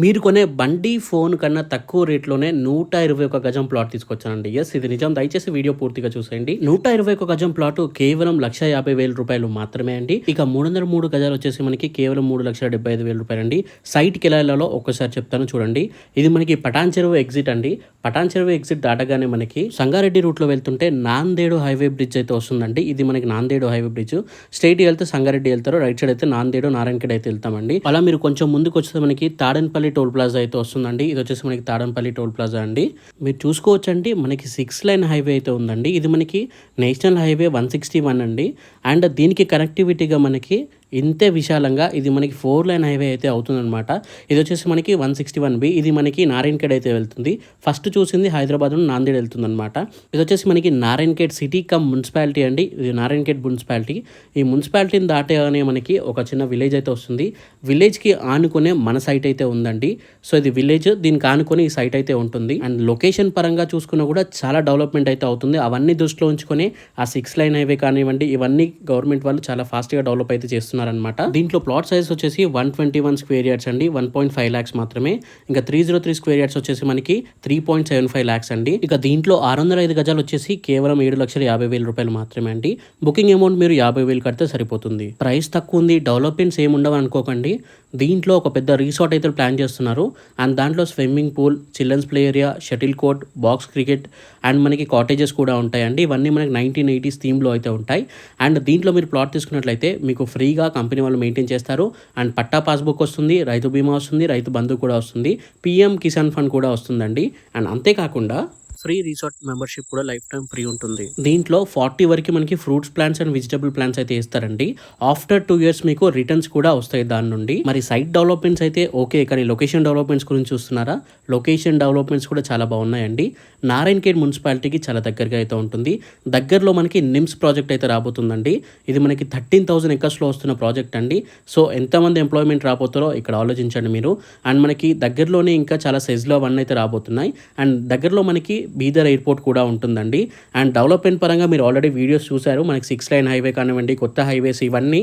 మీరు కొనే బండి, ఫోన్ కన్నా తక్కువ రేట్‌లోనే 121 గజం ప్లాట్ తీసుకొచ్చానండి. యెస్, ఇది నిజం. దయచేసి వీడియో పూర్తిగా చూసేయండి. 121 గజం ప్లాటు కేవలం రూ. 1,50,000 మాత్రమే అండి. ఇక 303 గజాలు వచ్చేసి మనకి కేవలం రూ. 3,75,000 అండి. సైట్‌కి ఎలా ఎళ్ళాలో ఒక్కసారి చెప్తాను చూడండి. ఇది మనకి పటాన్ చెరువు ఎగ్జిట్ అండి. పటాన్ చెరువు ఎగ్జిట్ దాటగానే మనకి సంగారెడ్డి రూట్‌లో వెళ్తుంటే నాందేడు హైవే బ్రిడ్జ్ అయితే వస్తుందండి. ఇది మనకి నాందేడు హైవే బ్రిడ్జ్. స్ట్రెయిట్‌గా వెళ్తే సంగారెడ్డి వెళ్తారు. రైట్ సైడ్ అయితే నాందేడు, నారాయణఖేడ్ అయితే వెళ్తామండి. అలా మీరు కొంచెం ముందుకొస్తే మనకి తాడేపల్లి టోల్ ప్లాజా అయితే వస్తుందండి. ఇది వచ్చేసి మనకి తాడేపల్లి టోల్ ప్లాజా అండి. మీరు చూసుకోవచ్చండి, మనకి 6 లైన్ హైవే అయితే ఉందండి. ఇది మనకి నేషనల్ హైవే 161 అండి. అండ్ దీనికి కనెక్టివిటీగా మనకి ఇంతే విశాలంగా ఇది మనకి 4 లైన్ హైవే అయితే అవుతుందన్నమాట. ఇది వచ్చేసి మనకి 161B. ఇది మనకి నారాయణఖేడ్ అయితే వెళ్తుంది. ఫస్ట్ చూసింది హైదరాబాద్ నుండి నాందేడ్ వెళ్తుందన్నమాట. ఇది వచ్చేసి మనకి నారాయణఖేడ్ సిటీ కమ్ మున్సిపాలిటీ అండి. ఇది నారాయణఖేడ్ మున్సిపాలిటీ. ఈ మున్సిపాలిటీని దాటగానే మనకి ఒక చిన్న విలేజ్ అయితే వస్తుంది. విలేజ్కి ఆనుకునే మన సైట్ అయితే ఉందండి. సో ఇది విలేజ్, దీనికి ఆనుకొని ఈ సైట్ అయితే ఉంటుంది. అండ్ లొకేషన్ పరంగా చూసుకున్నా కూడా చాలా డెవలప్మెంట్ అయితే అవుతుంది. అవన్నీ దృష్టిలో ఉంచుకొని ఆ 6 లైన్ హైవే కానివ్వండి, ఇవన్నీ గవర్నమెంట్ వాళ్ళు చాలా ఫాస్ట్గా డెవలప్ అయితే చేస్తున్నారు అనమాట. దీంట్లో ప్లాట్ సైజ్ వచ్చేసి 121 స్క్వేర్ యార్డ్స్ అండి. 1.5 lakhs మాత్రమే. ఇంకా 303 స్క్వేర్ యార్డ్స్ వచ్చేసి మనకి 3.75 lakhs అండి. ఇక దీంట్లో 605 గజాలు వచ్చేసి కేవలం 7,50,000 మాత్రమే అండి. బుకింగ్ అమౌంట్ మీరు 50,000 కడితే సరిపోతుంది. ప్రైస్ తక్కువ ఉంది, డెవలప్మెంట్స్ ఏమి ఉండవు అనుకోకండి. దీంట్లో ఒక పెద్ద రిసార్ట్ అయితే ప్లాన్ చేస్తున్నారు. అండ్ దాంట్లో swimming pool, children's play area, shuttle court, box cricket and మనకి కాటేజెస్ కూడా ఉంటాయండి. ఇవన్నీ మనకి 1980s థీమ్లో అయితే ఉంటాయి. అండ్ దీంట్లో మీరు ప్లాట్ తీసుకున్నట్లయితే మీకు ఫ్రీగా కంపెనీ వాళ్ళు మెయింటైన్ చేస్తారు. అండ్ పట్టా పాస్బుక్ వస్తుంది, రైతు బీమా వస్తుంది, రైతు బంధు కూడా వస్తుంది, పిఎం కిసాన్ ఫండ్ కూడా వస్తుందండి. అండ్ అంతేకాకుండా ఫ్రీ రిసార్ట్ మెంబర్షిప్ కూడా లైఫ్ టైం ఫ్రీ ఉంటుంది. దీంట్లో 40 వరకు మనకి fruits plants and vegetable plants అయితే ఇస్తారండి. ఆఫ్టర్ 2 years మీకు రిటర్న్స్ కూడా వస్తాయి దాని నుండి. మరి సైట్ డెవలప్మెంట్స్ అయితే ఓకే, కానీ లొకేషన్ డెవలప్మెంట్స్ గురించి చూస్తున్నారా? లొకేషన్ డెవలప్మెంట్స్ కూడా చాలా బాగున్నాయండి. నారాయణఖేడ్ మున్సిపాలిటీకి చాలా దగ్గరగా అయితే ఉంటుంది. దగ్గరలో మనకి నిమ్స్ ప్రాజెక్ట్ అయితే రాబోతుందండి. ఇది మనకి 13,000 acresలో వస్తున్న ప్రాజెక్ట్ అండి. సో ఎంతమంది ఎంప్లాయ్మెంట్ రాబోతారో ఇక్కడ ఆలోచించండి మీరు. అండ్ మనకి దగ్గరలోనే ఇంకా చాలా సెజ్లో అవన్నీ అయితే రాబోతున్నాయి. అండ్ దగ్గరలో మనకి బీదర్ ఎయిర్పోర్ట్ కూడా ఉంటుందండి. అండ్ డెవలప్మెంట్ పరంగా మీరు ఆల్రెడీ వీడియోస్ చూశారు. మనకి 6 లైన్ హైవే కానివ్వండి, కొత్త హైవేస్ ఇవన్నీ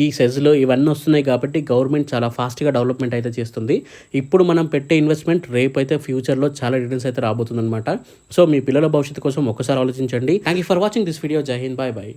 ఈ సెజ్లో ఇవన్నీ వస్తున్నాయి కాబట్టి గవర్నమెంట్ చాలా ఫాస్ట్గా డెవలప్మెంట్ అయితే చేస్తుంది. ఇప్పుడు మనం పెట్టే ఇన్వెస్ట్మెంట్ రేపు అయితే ఫ్యూచర్లో చాలా రిటర్న్స్ అయితే రాబోతుంది అనమాట. సో మీ పిల్లల భవిష్యత్తు కోసం ఒకసారి ఆలోచించండి. Thank you for watching this video. జై హింద్, బాయ్ బాయ్.